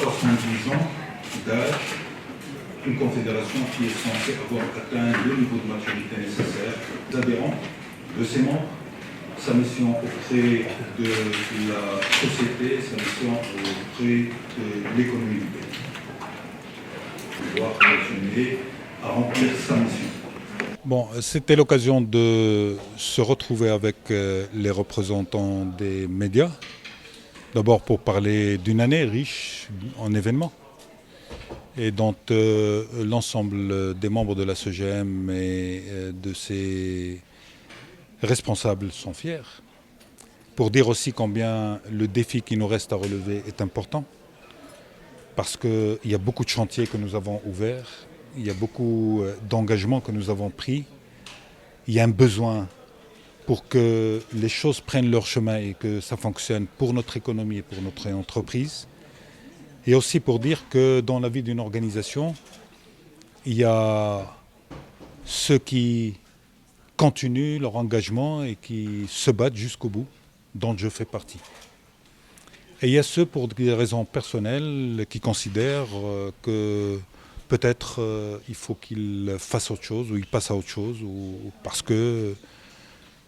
70 ans d'âge, une confédération qui est censée avoir atteint le niveau de maturité nécessaire. Les adhérents de ses membres, sa mission auprès de la société, sa mission auprès de l'économie du pays. Il doit continuer à remplir sa mission. Bon, c'était l'occasion de se retrouver avec les représentants des médias. D'abord pour parler d'une année riche en événements et dont l'ensemble des membres de la SEGEM et de ses responsables sont fiers. Pour dire aussi combien le défi qui nous reste à relever est important, parce qu'il y a beaucoup de chantiers que nous avons ouverts, il y a beaucoup d'engagements que nous avons pris, il y a un besoin pour que les choses prennent leur chemin et que ça fonctionne pour notre économie et pour notre entreprise. Et aussi pour dire que dans la vie d'une organisation, il y a ceux qui continuent leur engagement et qui se battent jusqu'au bout, dont je fais partie. Et il y a ceux pour des raisons personnelles qui considèrent que peut-être il faut qu'ils fassent autre chose ou ils passent à autre chose ou parce que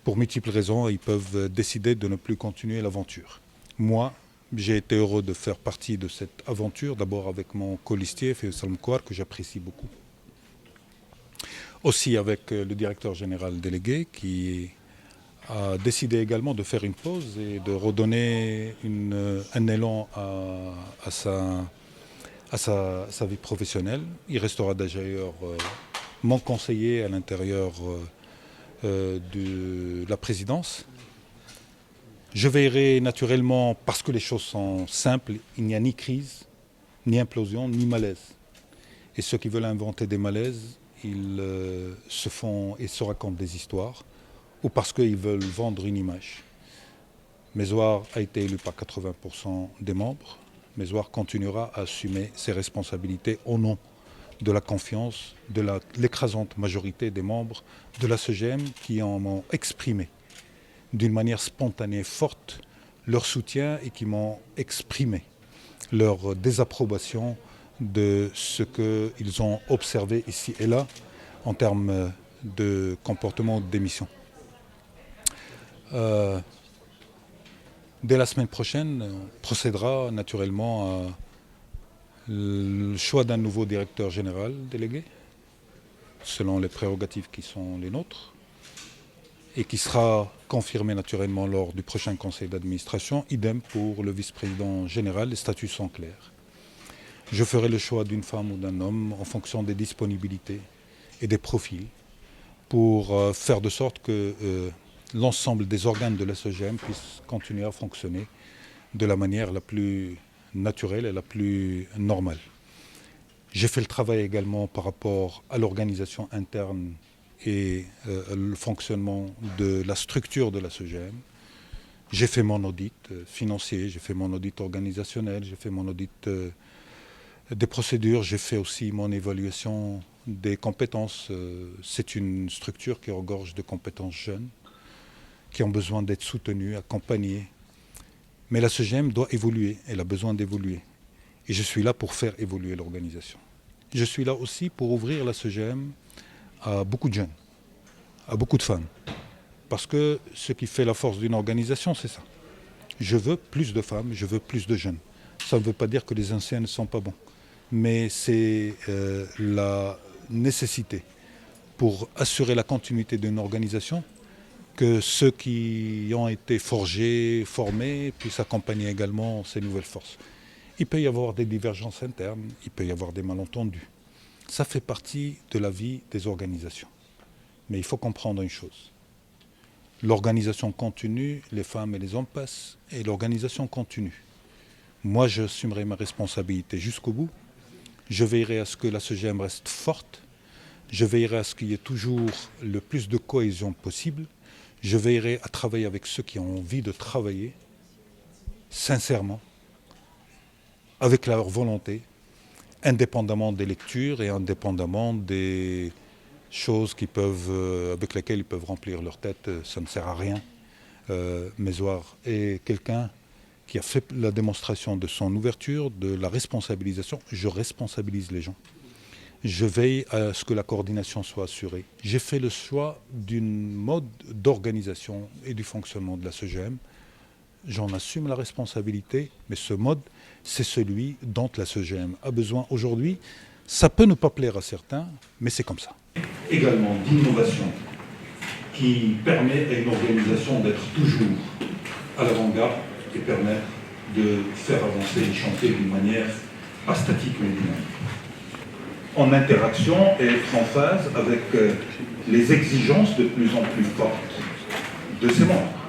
pour multiples raisons, ils peuvent décider de ne plus continuer l'aventure. Moi, j'ai été heureux de faire partie de cette aventure, d'abord avec mon colistier, Faisal Moukwar, que j'apprécie beaucoup. Aussi avec le directeur général délégué, qui a décidé également de faire une pause et de redonner un élan à sa vie professionnelle. Il restera d'ailleurs mon conseiller à l'intérieur de la présidence. Je veillerai naturellement, parce que les choses sont simples, il n'y a ni crise, ni implosion, ni malaise. Et ceux qui veulent inventer des malaises, ils se font et se racontent des histoires, ou parce qu'ils veulent vendre une image. Mézoar a été élu par 80% des membres. Mézoar continuera à assumer ses responsabilités au nom de la confiance de l'écrasante majorité des membres de la SEGEM qui en ont exprimé d'une manière spontanée, forte, leur soutien et qui m'ont exprimé leur désapprobation de ce qu'ils ont observé ici et là en termes de comportement ou de démission. Dès la semaine prochaine, on procédera naturellement à le choix d'un nouveau directeur général délégué, selon les prérogatives qui sont les nôtres, et qui sera confirmé naturellement lors du prochain conseil d'administration. Idem pour le vice-président général, les statuts sont clairs. Je ferai le choix d'une femme ou d'un homme en fonction des disponibilités et des profils pour faire de sorte que l'ensemble des organes de la SEGEM puissent continuer à fonctionner de la manière la plus naturelle et la plus normale. J'ai fait le travail également par rapport à l'organisation interne et le fonctionnement de la structure de la SEGEM. J'ai fait mon audit financier, j'ai fait mon audit organisationnel, j'ai fait mon audit des procédures, j'ai fait aussi mon évaluation des compétences. C'est une structure qui regorge de compétences jeunes, qui ont besoin d'être soutenues, accompagnées. Mais la SEGEM doit évoluer, elle a besoin d'évoluer. Et je suis là pour faire évoluer l'organisation. Je suis là aussi pour ouvrir la SEGEM à beaucoup de jeunes, à beaucoup de femmes. Parce que ce qui fait la force d'une organisation, c'est ça. Je veux plus de femmes, je veux plus de jeunes. Ça ne veut pas dire que les anciens ne sont pas bons. Mais c'est la nécessité pour assurer la continuité d'une organisation que ceux qui ont été forgés, formés, puissent accompagner également ces nouvelles forces. Il peut y avoir des divergences internes, il peut y avoir des malentendus. Ça fait partie de la vie des organisations. Mais il faut comprendre une chose. L'organisation continue, les femmes et les hommes passent, et l'organisation continue. Moi, j'assumerai ma responsabilité jusqu'au bout. Je veillerai à ce que la SEGEM reste forte. Je veillerai à ce qu'il y ait toujours le plus de cohésion possible. Je veillerai à travailler avec ceux qui ont envie de travailler, sincèrement, avec leur volonté, indépendamment des lectures et indépendamment des choses avec lesquelles ils peuvent remplir leur tête. Ça ne sert à rien. Mézoar est quelqu'un qui a fait la démonstration de son ouverture, de la responsabilisation. Je responsabilise les gens. Je veille à ce que la coordination soit assurée. J'ai fait le choix d'une mode d'organisation et du fonctionnement de la SEGEM. J'en assume la responsabilité, mais ce mode, c'est celui dont la SEGEM a besoin aujourd'hui. Ça peut ne pas plaire à certains, mais c'est comme ça. Également d'innovation qui permet à une organisation d'être toujours à l'avant-garde et permettre de faire avancer les chantiers d'une manière pas statique mais dynamique. En interaction et être en phase avec les exigences de plus en plus fortes de ses membres.